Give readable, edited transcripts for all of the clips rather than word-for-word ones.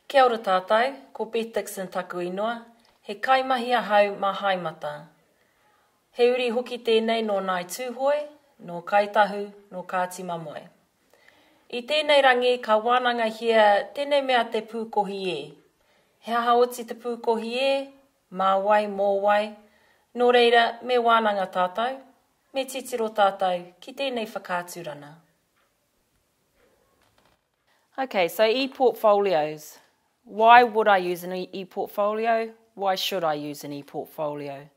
Kia ora tātou, ko Beth Dixon taku ingoa, he kaimahi ahau mā haimata. He uri hoki tēnei no nai tūhoi, no kaitahu, no kātima moe. I tēnei rangi ka wānanga hia tēnei mea te pūkohi e. He aha oti te pūkohi e, mā wai, mō wai, nō reira me wānanga tātou, me titiro tātou ki tēnei whakāturana. Okay, so e-portfolios. Why would I use an e-portfolio? Why should I use an e-portfolio?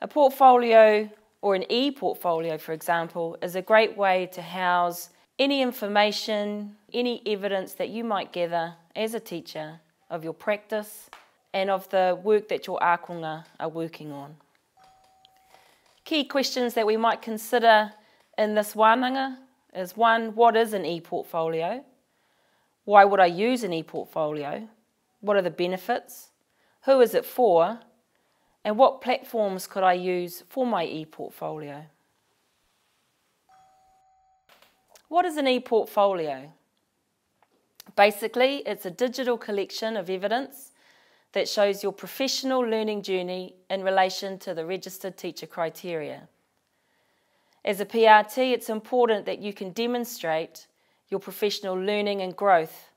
A portfolio, or an e-portfolio for example, is a great way to house any information, any evidence that you might gather as a teacher of your practice and of the work that your ākonga are working on. Key questions that we might consider in this wānanga is 1, what is an e-portfolio? Why would I use an e-portfolio? What are the benefits? Who is it for? And what platforms could I use for my e-portfolio? What is an e-portfolio? Basically, it's a digital collection of evidence that shows your professional learning journey in relation to the registered teacher criteria. As a PRT, it's important that you can demonstrate your professional learning and growth.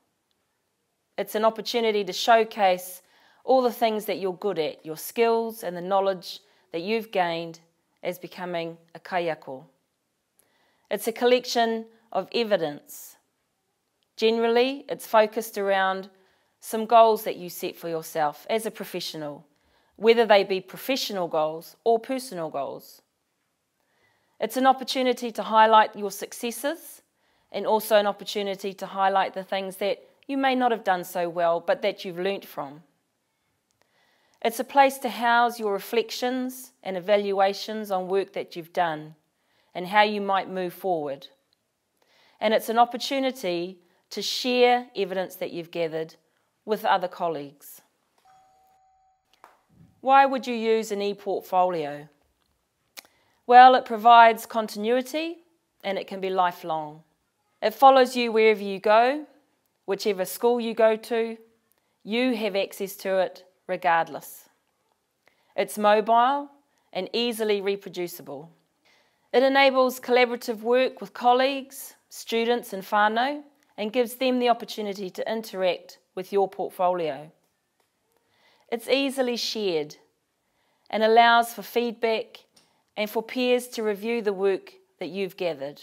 It's an opportunity to showcase all the things that you're good at, your skills and the knowledge that you've gained as becoming a kaiako. It's a collection of evidence. Generally, it's focused around some goals that you set for yourself as a professional, whether they be professional goals or personal goals. It's an opportunity to highlight your successes and also an opportunity to highlight the things that you may not have done so well, but that you've learnt from. It's a place to house your reflections and evaluations on work that you've done and how you might move forward. And it's an opportunity to share evidence that you've gathered with other colleagues. Why would you use an e-portfolio? Well, it provides continuity and it can be lifelong. It follows you wherever you go, whichever school you go to, you have access to it regardless. It's mobile and easily reproducible. It enables collaborative work with colleagues, students and whānau, and gives them the opportunity to interact with your portfolio. It's easily shared and allows for feedback and for peers to review the work that you've gathered.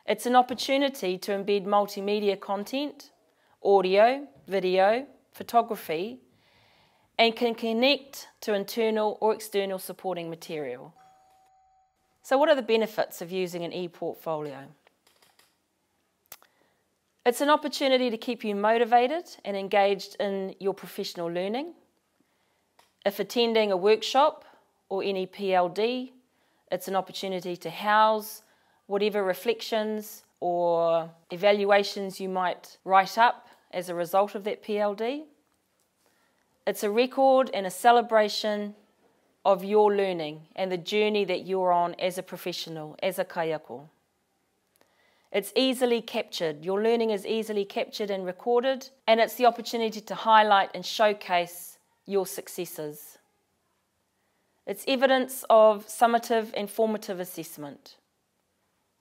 It's an opportunity to embed multimedia content, audio, video, photography, and can connect to internal or external supporting material. So what are the benefits of using an e-portfolio? It's an opportunity to keep you motivated and engaged in your professional learning. If attending a workshop or any PLD, it's an opportunity to house whatever reflections or evaluations you might write up as a result of that PLD. It's a record and a celebration of your learning and the journey that you're on as a professional, as a kaiako. It's easily captured. Your learning is easily captured and recorded, and it's the opportunity to highlight and showcase your successes. It's evidence of summative and formative assessment.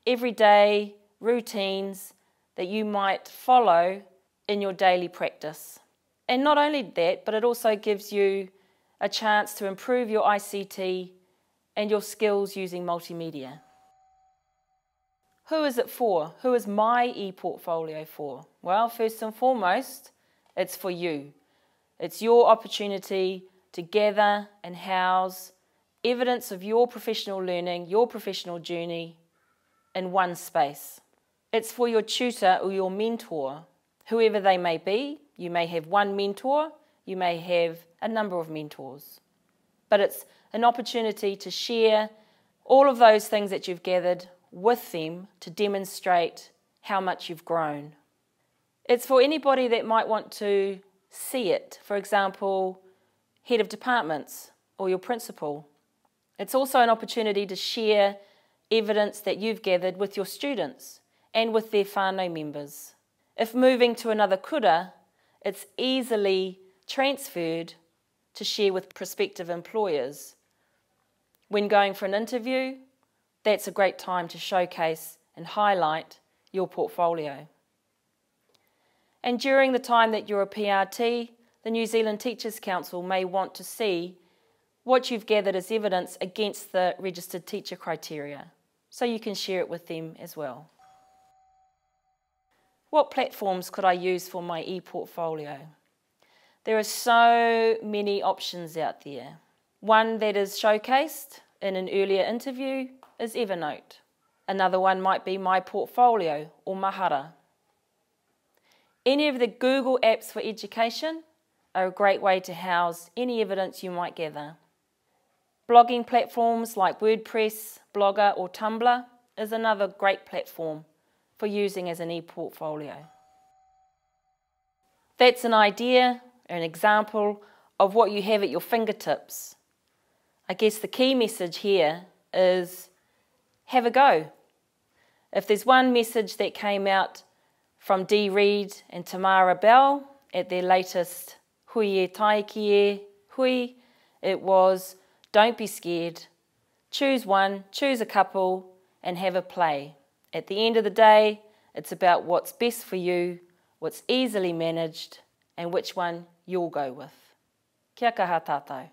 Everyday routines that you might follow in your daily practice. And not only that, but it also gives you a chance to improve your ICT and your skills using multimedia. Who is it for? Who is my e-portfolio for? Well, first and foremost, it's for you. It's your opportunity to gather and house evidence of your professional learning, your professional journey in one space. It's for your tutor or your mentor, whoever they may be. You may have one mentor, you may have a number of mentors. But it's an opportunity to share all of those things that you've gathered with them to demonstrate how much you've grown. It's for anybody that might want to see it, for example, head of departments or your principal. It's also an opportunity to share evidence that you've gathered with your students and with their whānau members. If moving to another kura, it's easily transferred to share with prospective employers. When going for an interview, that's a great time to showcase and highlight your portfolio. And during the time that you're a PRT, the New Zealand Teachers Council may want to see what you've gathered as evidence against the registered teacher criteria, so you can share it with them as well. What platforms could I use for my ePortfolio? There are so many options out there. One that is showcased in an earlier interview is Evernote. Another one might be My Portfolio or Mahara. Any of the Google apps for education are a great way to house any evidence you might gather. Blogging platforms like WordPress, Blogger or Tumblr is another great platform for using as an ePortfolio. That's an idea, an example of what you have at your fingertips. I guess the key message here is have a go. If there's one message that came out from Dee Reed and Tamara Bell at their latest Hui e Taiki e Hui, it was don't be scared, choose one, choose a couple and have a play. At the end of the day, it's about what's best for you, what's easily managed and which one you'll go with. Kia kaha tātou.